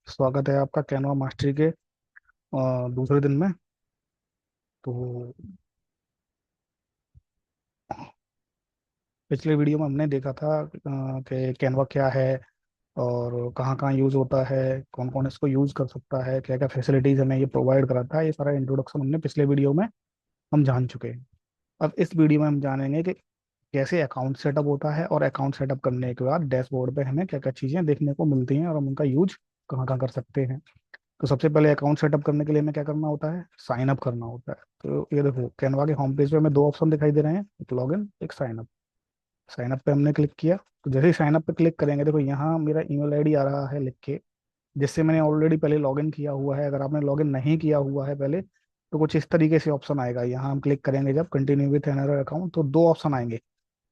स्वागत है आपका कैनवा मास्टरी के दूसरे दिन में। तो पिछले वीडियो में हमने देखा था कि कैनवा क्या है और कहाँ कहाँ यूज़ होता है, कौन कौन इसको यूज़ कर सकता है, क्या क्या फैसिलिटीज़ हमें ये प्रोवाइड कराता है। ये सारा इंट्रोडक्शन हमने पिछले वीडियो में हम जान चुके हैं। अब इस वीडियो में हम जानेंगे कि कैसे अकाउंट सेटअप होता है और अकाउंट सेटअप करने के बाद डैशबोर्ड पे हमें क्या क्या चीज़ें देखने को मिलती हैं और हम उनका यूज कहाँ कहाँ कर सकते हैं। तो सबसे पहले अकाउंट सेटअप करने के लिए हमें क्या करना होता है, साइन अप करना होता है। तो ये देखो कैनवा के होम पेज पे हमें दो ऑप्शन दिखाई दे रहे हैं, एक लॉगिन एक साइन अप। साइन अप पे हमने क्लिक किया तो जैसे ही साइन अप पे क्लिक करेंगे देखो यहाँ मेरा ईमेल आईडी आ रहा है लिख के, जिससे मैंने ऑलरेडी पहले लॉगिन किया हुआ है। अगर आपने लॉगिन नहीं किया हुआ है पहले तो कुछ इस तरीके से ऑप्शन आएगा। यहाँ हम क्लिक करेंगे जब कंटिन्यू विथ अनदर अकाउंट तो दो ऑप्शन आएंगे,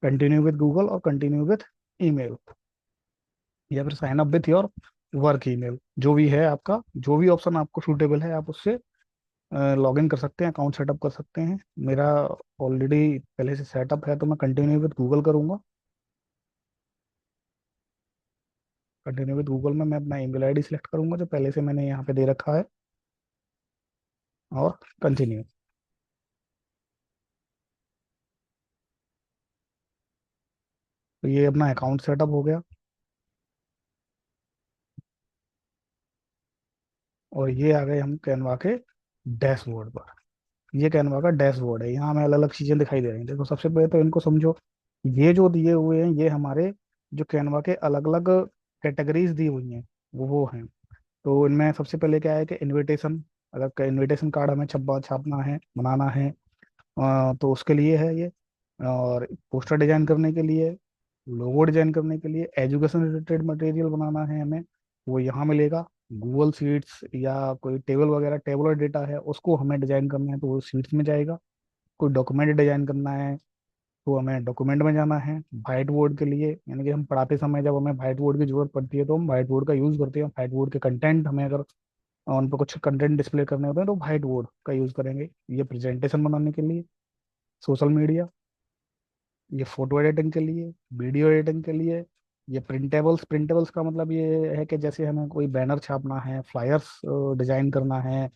कंटिन्यू विथ गूगल और कंटिन्यू विथ ईमेल, या फिर sign up with your work email. जो भी है आपका, जो भी ऑप्शन आपको सूटेबल है आप उससे लॉग इन कर सकते हैं, अकाउंट सेटअप कर सकते हैं। मेरा ऑलरेडी पहले से सेटअप है तो मैं कंटिन्यू विद गूगल करूंगा। कंटिन्यू विद गूगल में मैं अपना ईमेल आईडी सेलेक्ट करूंगा जो पहले से मैंने यहाँ पे दे रखा है, और कंटिन्यू। तो ये अपना अकाउंट सेटअप हो गया। और ये आ गए हम कैनवा के डैशबोर्ड पर। ये कैनवा का डैशबोर्ड है, यहाँ हमें अलग अलग चीजें दिखाई दे रही हैं। देखो सबसे पहले तो इनको समझो, ये जो दिए हुए हैं ये हमारे जो कैनवा के अलग अलग कैटेगरीज दी हुई हैं वो हैं। तो इनमें सबसे पहले क्या है कि इनविटेशन, अगर इनविटेशन कार्ड हमें छपा छापना है, बनाना है, तो उसके लिए है ये। और पोस्टर डिजाइन करने के लिए, लोगो डिजाइन करने के लिए, एजुकेशन रिलेटेड मटेरियल बनाना है हमें, वो यहाँ मिलेगा। गूगल शीट्स या कोई टेबल वगैरह, टेबल और डेटा है उसको हमें डिजाइन करना है तो वो शीट्स में जाएगा। कोई डॉक्यूमेंट डिजाइन करना है तो हमें डॉक्यूमेंट में जाना है। वाइट बोर्ड के लिए, यानी कि हम पढ़ाते समय जब हमें वाइट बोर्ड की जरूरत पड़ती है तो हम वाइट बोर्ड का यूज़ करते हैं। वाइट बोर्ड के कंटेंट हमें अगर उन पर कुछ कंटेंट डिस्प्ले करने होते हैं तो वाइट बोर्ड का यूज़ करेंगे। ये प्रेजेंटेशन बनाने के लिए, सोशल मीडिया, ये फोटो एडिटिंग के लिए, वीडियो एडिटिंग के लिए, ये प्रिंटेबल्स। प्रिंटेबल्स का मतलब ये है कि जैसे हमें कोई बैनर छापना है, फ्लायर्स डिजाइन करना है,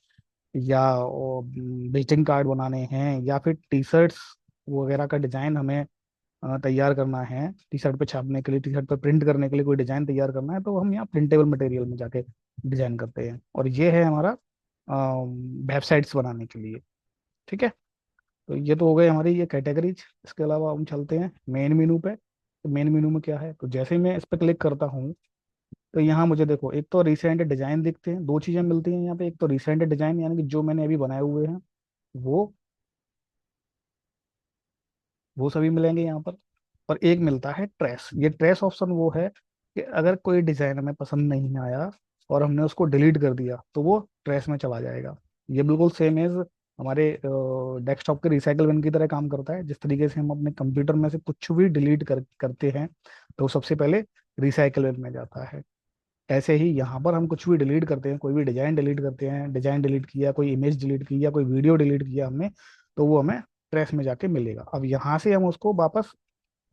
या विजिटिंग कार्ड बनाने हैं, या फिर टी शर्ट्स वगैरह का डिजाइन हमें तैयार करना है। टी शर्ट पे छापने के लिए, टी शर्ट पे प्रिंट करने के लिए कोई डिजाइन तैयार करना है तो हम यहाँ प्रिंटेबल मटेरियल में जाके डिजाइन करते हैं। और ये है हमारा वेबसाइट्स बनाने के लिए। ठीक है, तो ये तो हो गए हमारी ये कैटेगरीज। इसके अलावा हम चलते हैं मेन मेनू पे। तो मेन मेनू में क्या है, तो जैसे ही मैं इस पर क्लिक करता हूँ तो यहाँ मुझे देखो एक तो रिसेंट डिजाइन दिखते हैं, दो चीजें मिलती हैं यहाँ पे। एक तो रिसेंट डिजाइन यानी कि जो मैंने अभी बनाए हुए हैं वो वो सभी मिलेंगे यहाँ पर। और एक मिलता है ट्रेस। ये ट्रेस ऑप्शन वो है कि अगर कोई डिजाइन हमें पसंद नहीं आया और हमने उसको डिलीट कर दिया तो वो ट्रेस में चला जाएगा। ये बिल्कुल सेम एज हमारे डेस्कटॉप के रिसाइकल बिन की तरह काम करता है। जिस तरीके से हम अपने कंप्यूटर में से कुछ भी डिलीट करते हैं तो सबसे पहले रिसाइकल बिन में जाता है। ऐसे ही यहाँ पर हम कुछ भी डिलीट करते हैं, कोई भी डिजाइन डिलीट करते हैं, डिजाइन डिलीट किया, कोई इमेज डिलीट की या कोई वीडियो डिलीट किया हमने, तो वो हमें ट्रेस में जाके मिलेगा। अब यहाँ से हम उसको वापस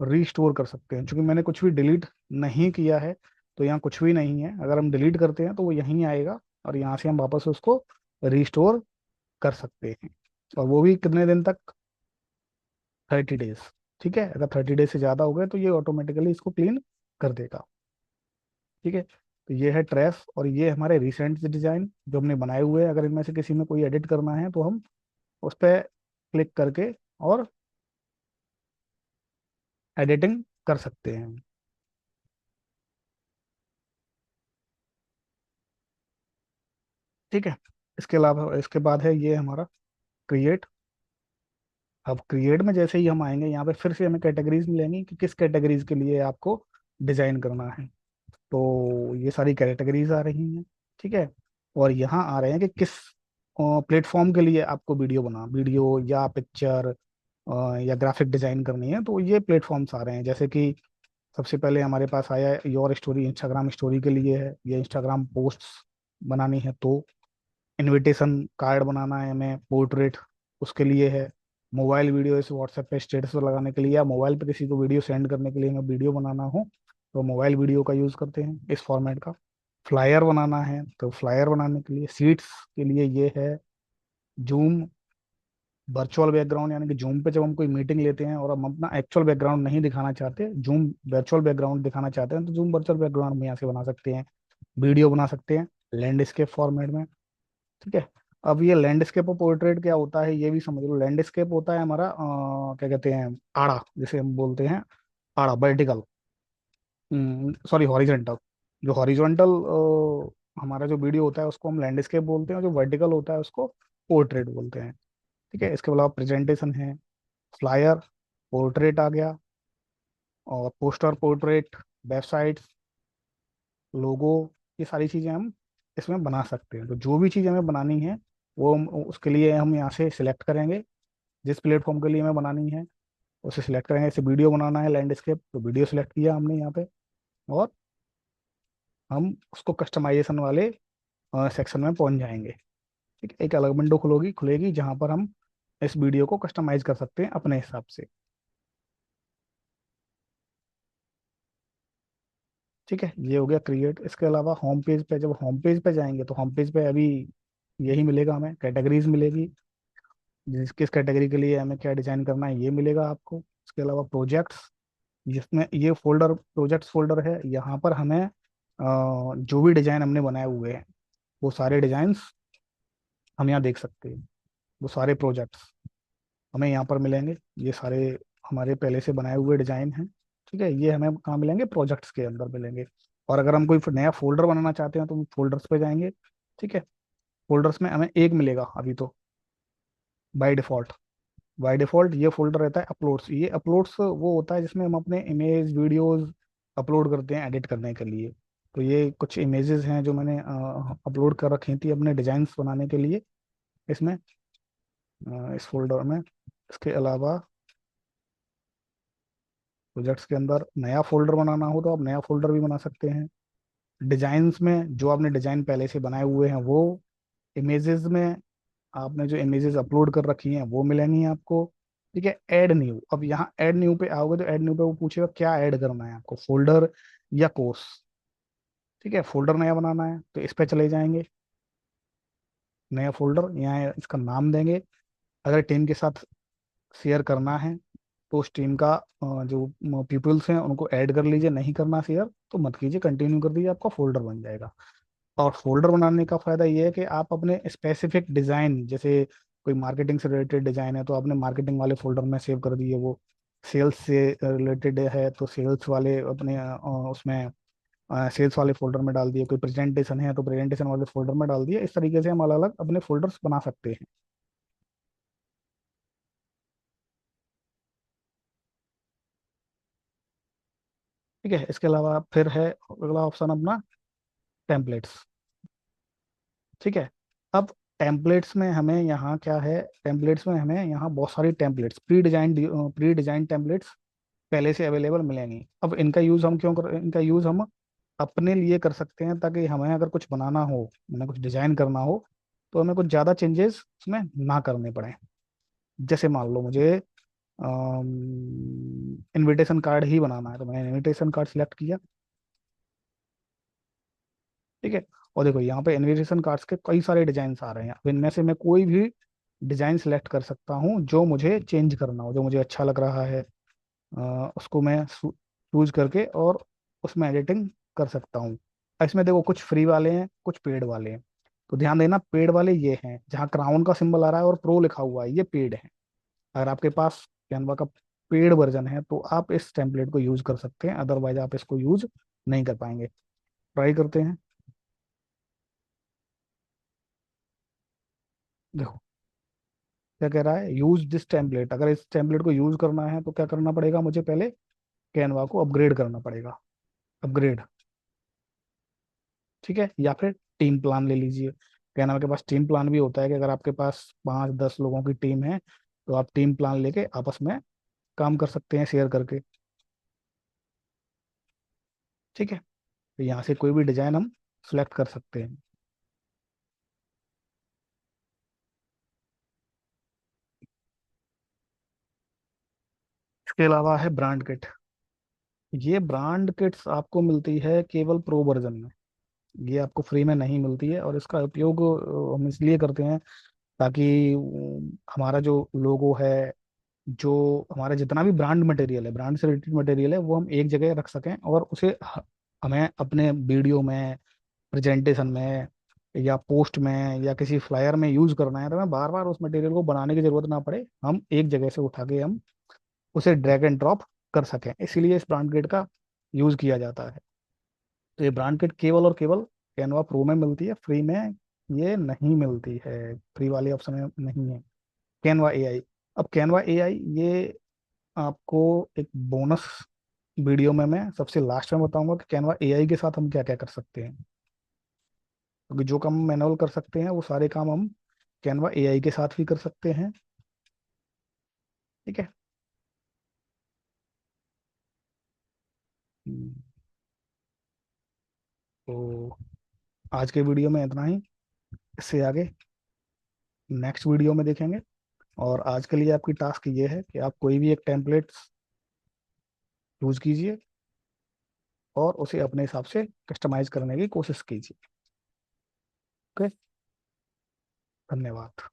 रीस्टोर कर सकते हैं। क्योंकि मैंने कुछ भी डिलीट नहीं किया है तो यहाँ कुछ भी नहीं है। अगर हम डिलीट करते हैं तो वो यहीं आएगा और यहाँ से हम वापस उसको रीस्टोर कर सकते हैं। और वो भी कितने दिन तक, 30 डेज। ठीक है, अगर 30 डेज से ज़्यादा हो गए तो ये ऑटोमेटिकली इसको क्लीन कर देगा। ठीक है, तो ये है ट्रेस और ये हमारे रिसेंट डिजाइन जो हमने बनाए हुए हैं। अगर इनमें से किसी में कोई एडिट करना है तो हम उस पर क्लिक करके और एडिटिंग कर सकते हैं। ठीक है, इसके अलावा इसके बाद है ये हमारा क्रिएट। अब क्रिएट में जैसे ही हम आएंगे यहाँ पे फिर से हमें कैटेगरीज मिलेंगी कि किस कैटेगरीज के लिए आपको डिजाइन करना है। तो ये सारी कैटेगरीज आ रही हैं। ठीक है, और यहाँ आ रहे हैं कि किस प्लेटफॉर्म के लिए आपको वीडियो या पिक्चर या ग्राफिक डिजाइन करनी है। तो ये प्लेटफॉर्म्स आ रहे हैं, जैसे कि सबसे पहले हमारे पास आया है योर स्टोरी, इंस्टाग्राम स्टोरी के लिए है, ये इंस्टाग्राम पोस्ट्स बनानी है। तो इनविटेशन कार्ड बनाना है हमें, पोर्ट्रेट, उसके लिए है। मोबाइल वीडियो जैसे व्हाट्सएप पे स्टेटस पर लगाने के लिए या मोबाइल पे किसी को वीडियो सेंड करने के लिए हमें वीडियो बनाना हो तो मोबाइल वीडियो का यूज़ करते हैं इस फॉर्मेट का। फ्लायर बनाना है तो फ्लायर बनाने के लिए, सीट्स के लिए ये है जूम वर्चुअल बैकग्राउंड, यानी कि जूम पे जब हम कोई मीटिंग लेते हैं और हम अपना एक्चुअल बैकग्राउंड नहीं दिखाना चाहते, जूम वर्चुअल बैकग्राउंड दिखाना चाहते हैं, तो जूम वर्चुअल बैकग्राउंड में यहाँ से बना सकते हैं। वीडियो बना सकते हैं लैंडस्केप फॉर्मेट में। ठीक है। अब ये लैंडस्केप और पोर्ट्रेट क्या होता है ये भी समझ लो। लैंडस्केप होता है हमारा क्या कहते हैं, आड़ा, जिसे हम बोलते हैं आड़ा, वर्टिकल, सॉरी हॉरिजेंटल। जो हॉरिजॉन्टल हमारा जो वीडियो होता है उसको हम लैंडस्केप बोलते हैं, और जो वर्टिकल होता है उसको पोर्ट्रेट बोलते हैं। ठीक है। इसके अलावा प्रेजेंटेशन है, फ्लायर, पोर्ट्रेट आ गया, और पोस्टर, पोर्ट्रेट, वेबसाइट, लोगो, ये सारी चीज़ें हम इसमें बना सकते हैं। तो जो भी चीज़ हमें बनानी है वो उसके लिए हम यहाँ से सिलेक्ट करेंगे, जिस प्लेटफॉर्म के लिए हमें बनानी है उसे सिलेक्ट करेंगे। जैसे वीडियो बनाना है लैंडस्केप, तो वीडियो सिलेक्ट किया हमने यहाँ पे, और हम उसको कस्टमाइजेशन वाले सेक्शन में पहुंच जाएंगे। ठीक है। एक अलग विंडो खुलेगी खुलेगी जहाँ पर हम इस वीडियो को कस्टमाइज कर सकते हैं अपने हिसाब से। ठीक है। ये हो गया क्रिएट। इसके अलावा होम पेज पे, जब होम पेज पे जाएंगे तो होम पेज पे अभी यही मिलेगा हमें, कैटेगरीज मिलेगी, जिस किस कैटेगरी के लिए हमें क्या डिजाइन करना है ये मिलेगा आपको। इसके अलावा प्रोजेक्ट्स, जिसमें ये फोल्डर प्रोजेक्ट्स फोल्डर है, यहाँ पर हमें जो भी डिजाइन हमने बनाए हुए हैं वो सारे डिजाइन्स हम यहाँ देख सकते हैं। वो सारे प्रोजेक्ट्स हमें यहाँ पर मिलेंगे। ये सारे हमारे पहले से बनाए हुए डिजाइन हैं। ठीक है। ये हमें कहाँ मिलेंगे, प्रोजेक्ट्स के अंदर मिलेंगे। और अगर हम कोई नया फोल्डर बनाना चाहते हैं तो हम फोल्डर्स पे जाएंगे। ठीक है। फोल्डर्स में हमें एक मिलेगा अभी तो, बाय डिफॉल्ट। बाय डिफॉल्ट ये फोल्डर रहता है अपलोड्स। ये अपलोड्स वो होता है जिसमें हम अपने इमेज वीडियोस अपलोड करते हैं एडिट करने के लिए। तो ये कुछ इमेजेस हैं जो मैंने अपलोड कर रखी थी अपने डिजाइन्स बनाने के लिए इसमें, इस फोल्डर में। इसके अलावा प्रोजेक्ट्स के अंदर नया फोल्डर बनाना हो तो आप नया फोल्डर भी बना सकते हैं। डिजाइन्स में जो आपने डिजाइन पहले से बनाए हुए हैं वो, इमेजेस में आपने जो इमेजेस अपलोड कर रखी हैं वो मिलेंगी आपको। ठीक है। ऐड न्यू, अब यहाँ ऐड न्यू पे आओगे तो ऐड न्यू पे वो पूछेगा क्या ऐड करना है आपको, फोल्डर या कोर्स। ठीक है। फोल्डर नया बनाना है तो इस पे चले जाएंगे, नया फोल्डर, यहाँ इसका नाम देंगे। अगर टीम के साथ शेयर करना है तो उस टीम का जो पीपल्स हैं उनको ऐड कर लीजिए, नहीं करना शेयर तो मत कीजिए, कंटिन्यू कर दीजिए, आपका फोल्डर बन जाएगा। और फोल्डर बनाने का फायदा ये है कि आप अपने स्पेसिफिक डिजाइन, जैसे कोई मार्केटिंग से रिलेटेड डिजाइन है तो आपने मार्केटिंग वाले फोल्डर में सेव कर दिए, वो सेल्स से रिलेटेड है तो सेल्स वाले अपने उसमें सेल्स वाले फोल्डर में डाल दिए, कोई प्रेजेंटेशन है तो प्रेजेंटेशन वाले फोल्डर में डाल दिए। इस तरीके से हम अलग अलग अपने फोल्डर्स बना सकते हैं। ठीक है। इसके अलावा फिर है अगला ऑप्शन अपना टेम्पलेट्स। ठीक है। अब टेम्पलेट्स में हमें यहाँ क्या है, टेम्पलेट्स में हमें यहाँ बहुत सारी टेम्पलेट्स, प्री डिजाइन टेम्पलेट्स पहले से अवेलेबल मिलेंगी। अब इनका यूज़ हम क्यों कर, इनका यूज़ हम अपने लिए कर सकते हैं ताकि हमें अगर कुछ बनाना हो, हमें कुछ डिजाइन करना हो तो हमें कुछ ज़्यादा चेंजेस उसमें ना करने पड़े। जैसे मान लो मुझे इनविटेशन कार्ड ही बनाना है तो मैंने इनविटेशन कार्ड सिलेक्ट किया। ठीक है। और देखो यहाँ पे इनविटेशन कार्ड्स के कई सारे डिजाइन आ रहे हैं। अब इनमें से मैं कोई भी डिजाइन सेलेक्ट कर सकता हूँ जो मुझे चेंज करना हो, जो मुझे अच्छा लग रहा है, उसको मैं चूज करके और उसमें एडिटिंग कर सकता हूँ। इसमें देखो कुछ फ्री वाले हैं, कुछ पेड वाले हैं। तो ध्यान देना, पेड वाले ये हैं जहाँ क्राउन का सिंबल आ रहा है और प्रो लिखा हुआ है, ये पेड है। अगर आपके पास कैनवा का पेड वर्जन है तो आप इस टेम्पलेट को यूज कर सकते हैं, अदरवाइज आप इसको यूज नहीं कर पाएंगे। ट्राई करते हैं। देखो क्या कह रहा है, यूज दिस टेम्पलेट। अगर इस टेम्पलेट को यूज करना है तो क्या करना पड़ेगा, मुझे पहले कैनवा को अपग्रेड करना पड़ेगा। अपग्रेड। ठीक है। या फिर टीम प्लान ले लीजिए। कैनवा के पास टीम प्लान भी होता है कि अगर आपके पास 5-10 लोगों की टीम है तो आप टीम प्लान लेके आपस में काम कर सकते हैं शेयर करके। ठीक है। तो यहाँ से कोई भी डिजाइन हम सेलेक्ट कर सकते हैं। इसके अलावा है ब्रांड किट। ये ब्रांड किट्स आपको मिलती है केवल प्रो वर्जन में। ये आपको फ्री में नहीं मिलती है, और इसका उपयोग हम इसलिए करते हैं ताकि हमारा जो लोगो है, जो हमारा जितना भी ब्रांड मटेरियल है, ब्रांड से रिलेटेड मटेरियल है, वो हम एक जगह रख सकें, और उसे हमें अपने वीडियो में, प्रेजेंटेशन में, या पोस्ट में, या किसी फ्लायर में यूज करना है, तो हमें बार बार उस मटेरियल को बनाने की जरूरत ना पड़े, हम एक जगह से उठा के हम उसे ड्रैग एंड ड्रॉप कर सकें, इसीलिए इस ब्रांड किट का यूज किया जाता है। तो ये ब्रांड किट केवल और केवल कैनवा प्रो में मिलती है, फ्री में ये नहीं मिलती है, फ्री वाले ऑप्शन में नहीं है। कैनवा एआई, अब कैनवा एआई ये आपको एक बोनस वीडियो में मैं सबसे लास्ट में बताऊंगा कि कैनवा एआई के साथ हम क्या क्या कर सकते हैं, क्योंकि जो काम मैनुअल कर सकते हैं वो सारे काम हम कैनवा एआई के साथ भी कर सकते हैं। ठीक है। हम्म, तो आज के वीडियो में इतना ही, इससे आगे नेक्स्ट वीडियो में देखेंगे। और आज के लिए आपकी टास्क ये है कि आप कोई भी एक टेम्पलेट चूज कीजिए और उसे अपने हिसाब से कस्टमाइज करने की कोशिश कीजिए। ओके, धन्यवाद।